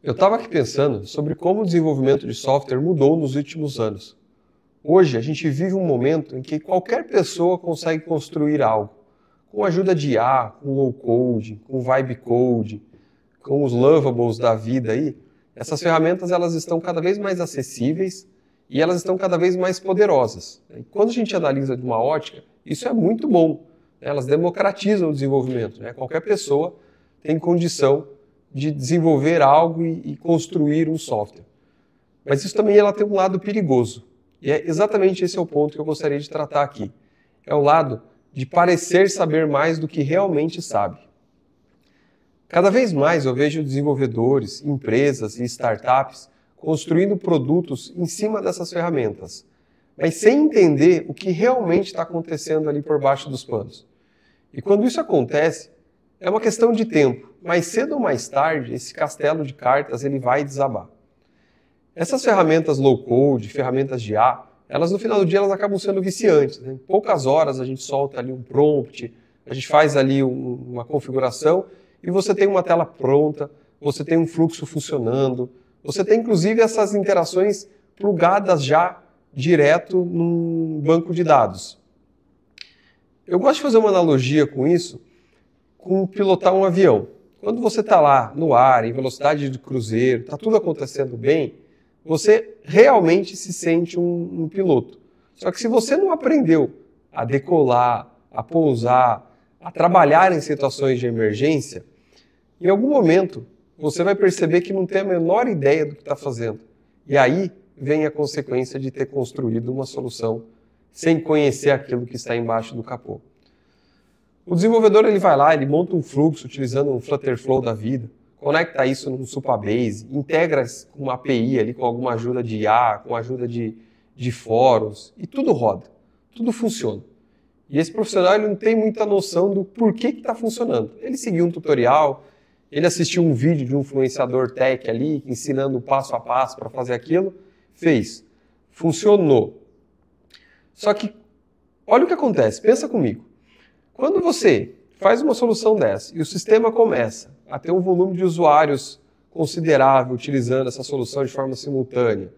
Eu estava aqui pensando sobre como o desenvolvimento de software mudou nos últimos anos. Hoje, a gente vive um momento em que qualquer pessoa consegue construir algo, com a ajuda de IA, com low code, com vibe code, com os lovables da vida aí. Essas ferramentas elas estão cada vez mais acessíveis e elas estão cada vez mais poderosas. E quando a gente analisa de uma ótica, isso é muito bom. Elas democratizam o desenvolvimento. Qualquer pessoa tem condição de desenvolver algo e construir um software. Mas isso também ela tem um lado perigoso. E é exatamente esse é o ponto que eu gostaria de tratar aqui. É o lado de parecer saber mais do que realmente sabe. Cada vez mais eu vejo desenvolvedores, empresas e startups construindo produtos em cima dessas ferramentas, mas sem entender o que realmente está acontecendo ali por baixo dos panos. E quando isso acontece, é uma questão de tempo. Mais cedo ou mais tarde, esse castelo de cartas ele vai desabar. Essas ferramentas low-code, ferramentas de IA, elas no final do dia elas acabam sendo viciantes. Em poucas horas a gente solta ali um prompt, a gente faz ali uma configuração e você tem uma tela pronta, você tem um fluxo funcionando, você tem inclusive essas interações plugadas já direto num banco de dados. Eu gosto de fazer uma analogia com isso, com pilotar um avião. Quando você está lá no ar, em velocidade de cruzeiro, está tudo acontecendo bem, você realmente se sente um piloto. Só que se você não aprendeu a decolar, a pousar, a trabalhar em situações de emergência, em algum momento você vai perceber que não tem a menor ideia do que está fazendo. E aí vem a consequência de ter construído uma solução sem conhecer aquilo que está embaixo do capô. O desenvolvedor ele vai lá, ele monta um fluxo utilizando um Flutterflow da vida, conecta isso num Supabase, integra com uma API ali, com alguma ajuda de IA, com ajuda de fóruns, e tudo roda, tudo funciona. E esse profissional ele não tem muita noção do porquê que está funcionando. Ele seguiu um tutorial, ele assistiu um vídeo de um influenciador tech ali, ensinando passo a passo para fazer aquilo, fez, funcionou. Só que, olha o que acontece, pensa comigo. Quando você faz uma solução dessa e o sistema começa a ter um volume de usuários considerável utilizando essa solução de forma simultânea,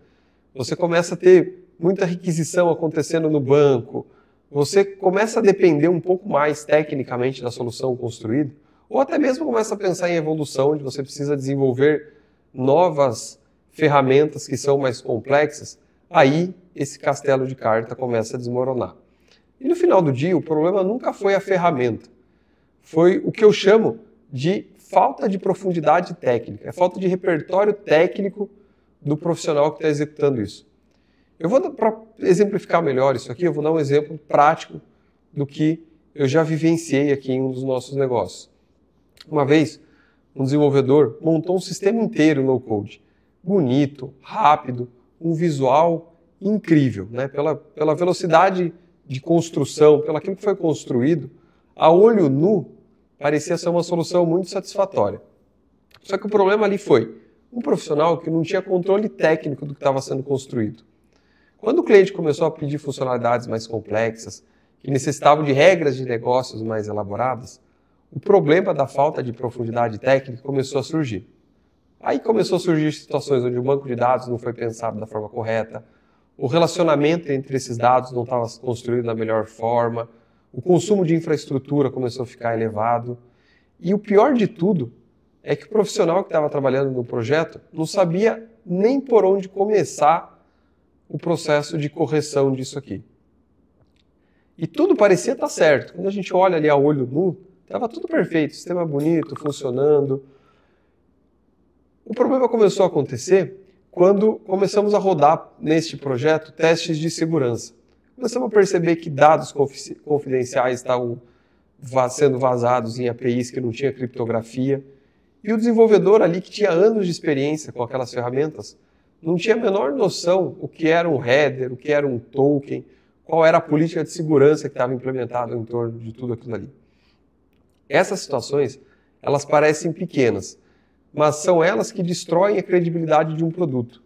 você começa a ter muita requisição acontecendo no banco, você começa a depender um pouco mais tecnicamente da solução construída, ou até mesmo começa a pensar em evolução, onde você precisa desenvolver novas ferramentas que são mais complexas, aí esse castelo de carta começa a desmoronar. E no final do dia, o problema nunca foi a ferramenta. Foi o que eu chamo de falta de profundidade técnica, é falta de repertório técnico do profissional que está executando isso. Eu vou, para exemplificar melhor isso aqui, eu vou dar um exemplo prático do que eu já vivenciei aqui em um dos nossos negócios. Uma vez, um desenvolvedor montou um sistema inteiro no code, bonito, rápido, um visual incrível, pela velocidade de construção, pelo aquilo que foi construído, a olho nu, parecia ser uma solução muito satisfatória. Só que o problema ali foi um profissional que não tinha controle técnico do que estava sendo construído. Quando o cliente começou a pedir funcionalidades mais complexas, que necessitavam de regras de negócios mais elaboradas, o problema da falta de profundidade técnica começou a surgir. Aí começou a surgir situações onde o banco de dados não foi pensado da forma correta, o relacionamento entre esses dados não estava construído da melhor forma, o consumo de infraestrutura começou a ficar elevado. E o pior de tudo é que o profissional que estava trabalhando no projeto não sabia nem por onde começar o processo de correção disso aqui. E tudo parecia estar certo. Quando a gente olha ali a olho nu, estava tudo perfeito, sistema bonito, funcionando. O problema começou a acontecer quando começamos a rodar neste projeto testes de segurança. Começamos a perceber que dados confidenciais estavam sendo vazados em APIs que não tinha criptografia. E o desenvolvedor ali, que tinha anos de experiência com aquelas ferramentas, não tinha a menor noção o que era um header, o que era um token, qual era a política de segurança que estava implementada em torno de tudo aquilo ali. Essas situações, elas parecem pequenas, mas são elas que destroem a credibilidade de um produto.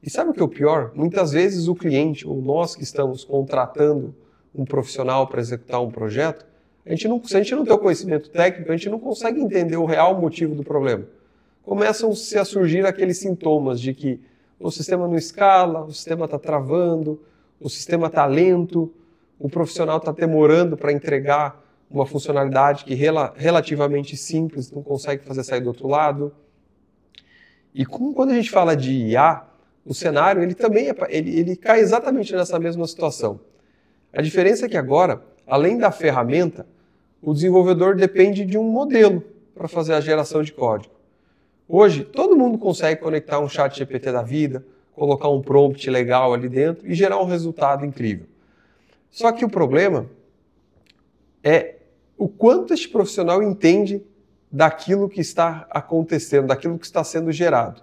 E sabe o que é o pior? Muitas vezes o cliente, ou nós que estamos contratando um profissional para executar um projeto, se a gente não tem o conhecimento técnico, a gente não consegue entender o real motivo do problema. começam-se a surgir aqueles sintomas de que o sistema não escala, o sistema está travando, o sistema está lento, o profissional está demorando para entregar uma funcionalidade que relativamente simples, não consegue fazer sair do outro lado. E quando a gente fala de IA, o cenário ele também ele cai exatamente nessa mesma situação. A diferença é que agora, além da ferramenta, o desenvolvedor depende de um modelo para fazer a geração de código. Hoje, todo mundo consegue conectar um chat GPT da vida, colocar um prompt legal ali dentro e gerar um resultado incrível. Só que o problema é o quanto este profissional entende daquilo que está acontecendo, daquilo que está sendo gerado.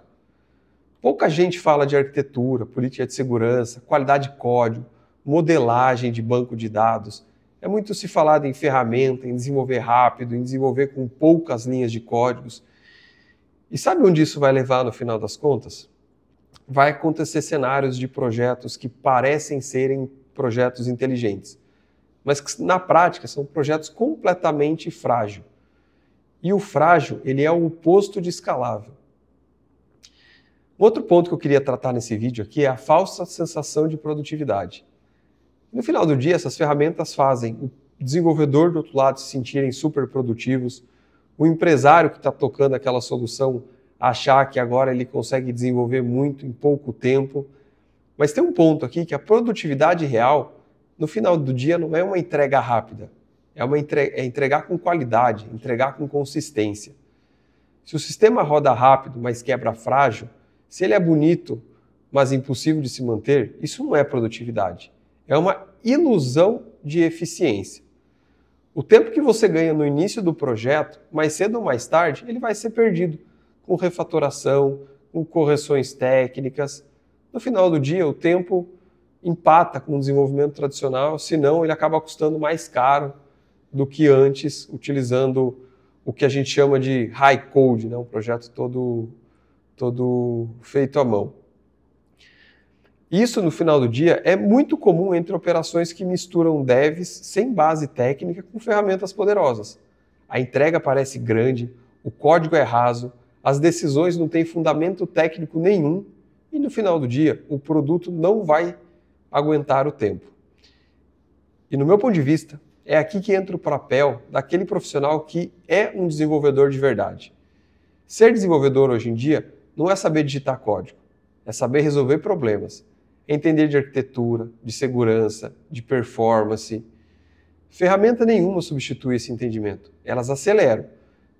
Pouca gente fala de arquitetura, política de segurança, qualidade de código, modelagem de banco de dados. É muito se falado em ferramenta, em desenvolver rápido, em desenvolver com poucas linhas de códigos. E sabe onde isso vai levar no final das contas? Vai acontecer cenários de projetos que parecem serem projetos inteligentes, mas que na prática são projetos completamente frágeis. E o frágil, ele é o oposto de escalável. Outro ponto que eu queria tratar nesse vídeo aqui é a falsa sensação de produtividade. No final do dia, essas ferramentas fazem o desenvolvedor do outro lado se sentirem super produtivos, o empresário que está tocando aquela solução achar que agora ele consegue desenvolver muito em pouco tempo. Mas tem um ponto aqui que a produtividade real, no final do dia, não é uma entrega rápida. É entregar com qualidade, entregar com consistência. Se o sistema roda rápido, mas quebra frágil, se ele é bonito, mas impossível de se manter, isso não é produtividade. É uma ilusão de eficiência. O tempo que você ganha no início do projeto, mais cedo ou mais tarde, ele vai ser perdido com refatoração, com correções técnicas. No final do dia, o tempo empata com o desenvolvimento tradicional, senão ele acaba custando mais caro do que antes, utilizando o que a gente chama de high code, né? Um projeto todo feito à mão. Isso, no final do dia, é muito comum entre operações que misturam devs sem base técnica com ferramentas poderosas. A entrega parece grande, o código é raso, as decisões não têm fundamento técnico nenhum e, no final do dia, o produto não vai aguentar o tempo. E, no meu ponto de vista, é aqui que entra o papel daquele profissional que é um desenvolvedor de verdade. Ser desenvolvedor hoje em dia não é saber digitar código, é saber resolver problemas. Entender de arquitetura, de segurança, de performance. Ferramenta nenhuma substitui esse entendimento. Elas aceleram.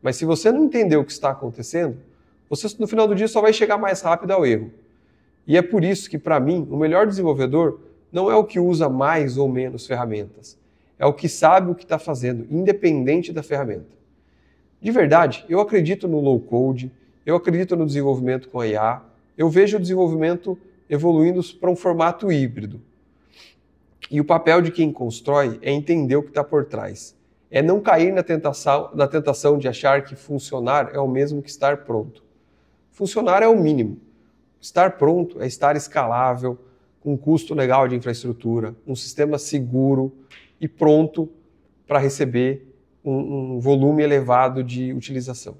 Mas se você não entender o que está acontecendo, você no final do dia só vai chegar mais rápido ao erro. E é por isso que, para mim, o melhor desenvolvedor não é o que usa mais ou menos ferramentas. É o que sabe o que está fazendo, independente da ferramenta. De verdade, eu acredito no low code, eu acredito no desenvolvimento com a IA, eu vejo o desenvolvimento evoluindo para um formato híbrido. E o papel de quem constrói é entender o que está por trás. É não cair na tentação de achar que funcionar é o mesmo que estar pronto. Funcionar é o mínimo. Estar pronto é estar escalável, com um custo legal de infraestrutura, um sistema seguro e pronto para receber um volume elevado de utilização.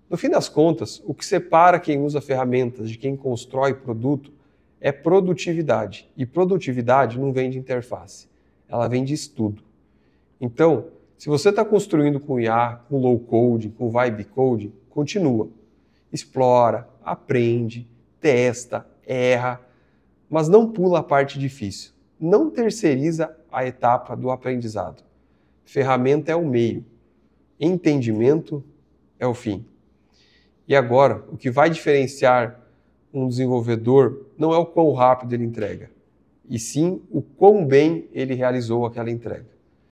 No fim das contas, o que separa quem usa ferramentas de quem constrói produto é produtividade. E produtividade não vem de interface, ela vem de estudo. Então, se você está construindo com IA, com low code, com vibe code, continua. Explora, aprende, testa, erra, mas não pula a parte difícil. Não terceiriza a etapa do aprendizado. Ferramenta é o meio, entendimento é o fim. E agora, o que vai diferenciar um desenvolvedor não é o quão rápido ele entrega, e sim o quão bem ele realizou aquela entrega.